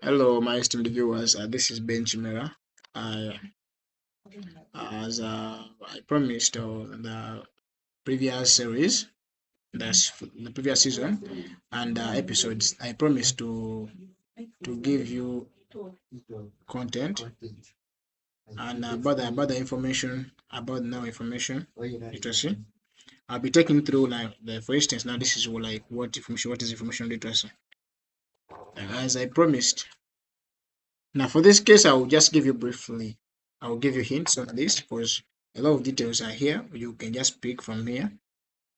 Hello, my esteemed viewers. This is KIMERA. I, as I promised in the previous series, the previous season and episodes, I promised to give you content and about the information about now information literacy. I'll be taking through for instance now this is like what is information literacy. As I promised. Now, for this case, I will just give you briefly. I will give you hints on this because a lot of details are here. You can just pick from here,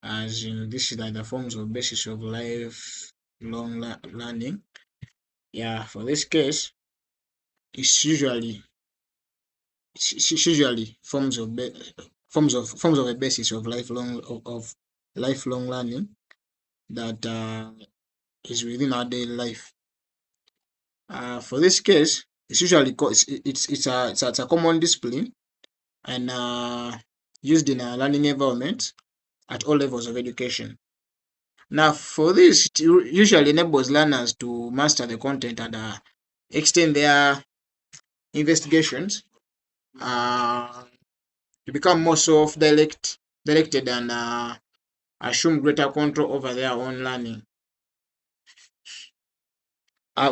as in this is like the forms or basis of lifelong learning. Yeah, for this case, it's usually forms of a basis of lifelong learning that is within our daily life. For this case, it's usually it's a common discipline and used in a learning environment at all levels of education. Now, for this, it usually enables learners to master the content and extend their investigations uh, to become more directed and assume greater control over their own learning.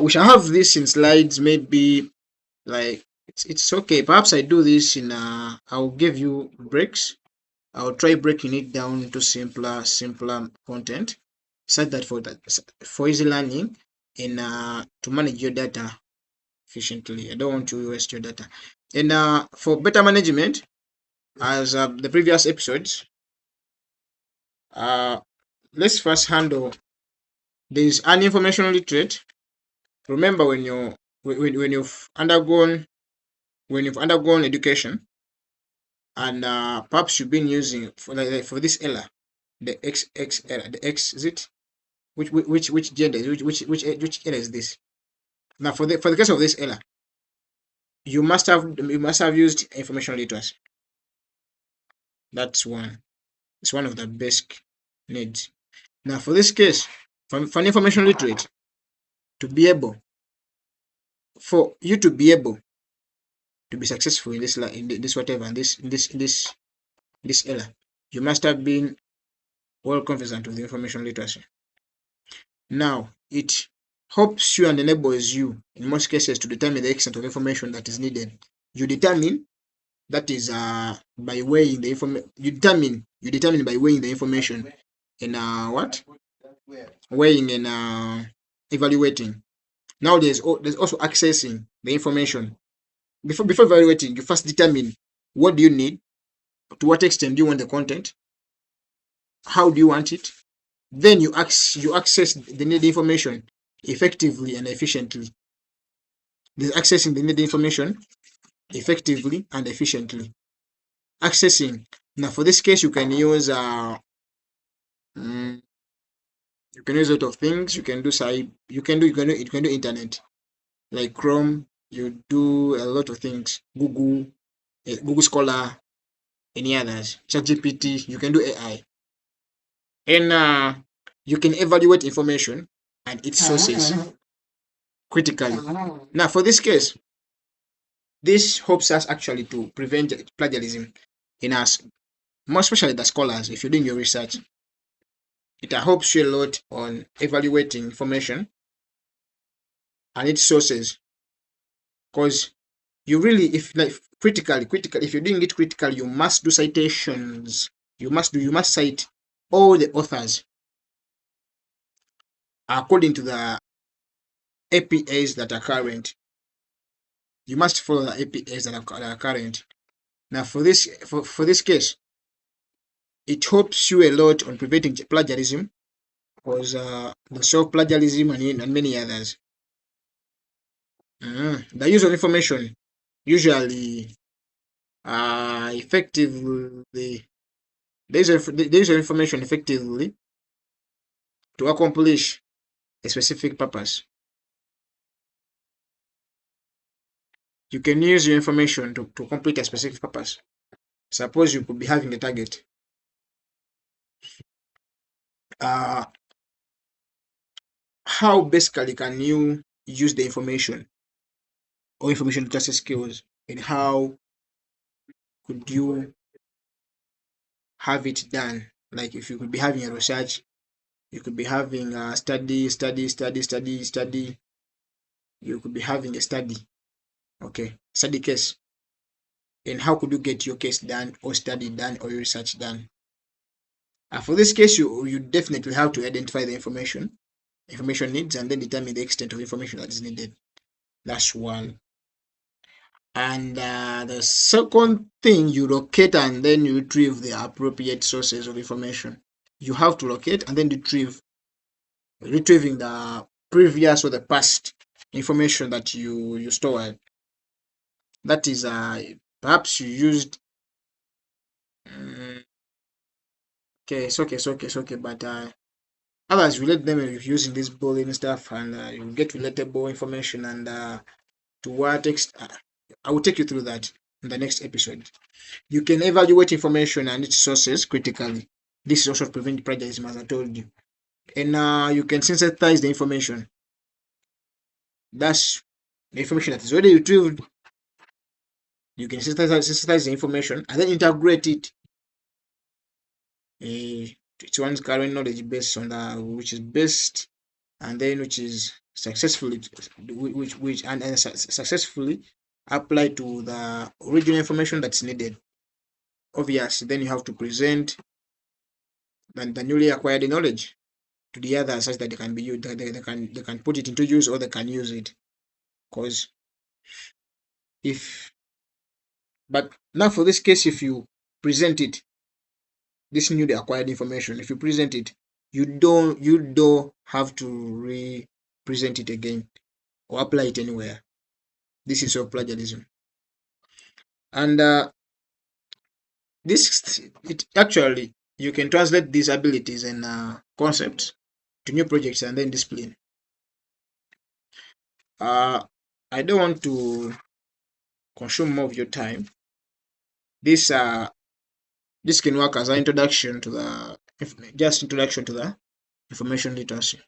We shall have this in slides, maybe like it's okay. Perhaps I do this in I'll give you breaks. I'll try breaking it down into simpler content, such that for easy learning and to manage your data efficiently. I don't want to waste your data. And for better management, as the previous episodes, uh, let's first handle there's an information literate. Remember when you've undergone education and perhaps you've been using for this error, the X error, the X is it which gender which error is this? Now for the case of this error, you must have used information literacy. That's one. It's one of the basic needs. Now for this case, for an information literate to be able for you to be able to be successful in this whatever this error, you must have been well conversant with information literacy. Now it helps you and enables you in most cases to determine the extent of information that is needed. You determine that is by weighing the information. You determine by weighing the information and weighing and evaluating. Now there's also accessing the information. Before evaluating, you first determine what do you need, to what extent do you want the content, how do you want it. Then you access the needed information effectively and efficiently. There's accessing the needed information effectively and efficiently. Accessing. Now for this case, you can use you can use a lot of things. You can do internet like Chrome. You do a lot of things. Google Scholar, any others. ChatGPT. You can do AI, and you can evaluate information and its sources critically. Now for this case, this helps us actually to prevent plagiarism in us, more especially the scholars. If you're doing your research, it helps you a lot on evaluating information and its sources, because you really, if like critical, if you're doing it critically, you must do citations. You must cite all the authors according to the APAs that are current. You must follow the APAs that are current. Now for this case, it helps you a lot on preventing plagiarism, because the self-plagiarism and many others. The use of information usually effectively the use of information effectively to accomplish a specific purpose. You can use your information to complete a specific purpose. Suppose you could be having a target. How basically can you use the information or information literacy skills, and how could you have it done. Like if you could be having a research, you could be having a study, you could be having a study, okay, study case. And how could you get your case done or study done or your research done? For this case, you definitely have to identify the information needs, and then determine the extent of information that is needed. That's one. And the second thing, you locate and then you retrieve the appropriate sources of information. You have to locate and then retrieving the previous or the past information that you stored. That is, perhaps you used. Okay, it's okay, but others relate them using this bullying stuff, and you get relatable information. And to what extent, I will take you through that in the next episode. You can evaluate information and its sources critically. This is also prevent plagiarism, as I told you. And you can synthesize the information. That's the information that is already retrieved. You can synthesize the information and then integrate it to one's current knowledge base on the which is based, and then which is successfully which and successfully apply to the original information that's needed. Obviously, then you have to present the newly acquired knowledge to the others such that they can be used, they can put it into use, or they can use it. Because if but now for this case, if you present it, this newly acquired information, if you present it, you don't have to re-present it again or apply it anywhere. This is your plagiarism. And this it actually, you can translate these abilities and concepts to new projects and then discipline. uh I don't want to consume more of your time. This uh this can work as an introduction to the just introduction to the information literacy.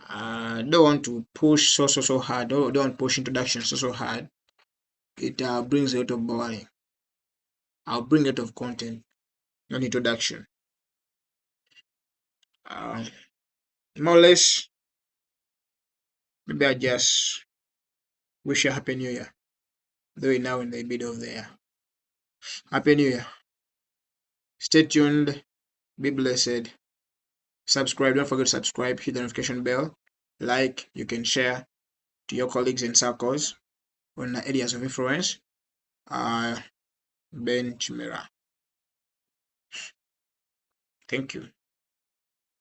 I don't want to push so hard. Don't want to push introduction so hard. It brings a lot of boring. I'll bring a lot of content, not introduction. uh, More or less, maybe I just wish you a happy new year, though we're now in the middle of the year. Happy new year. Stay tuned, be blessed. Subscribe, don't forget to subscribe, hit the notification bell, like, you can share to your colleagues and circles on the areas of influence. uh Ben Chimera. Thank you.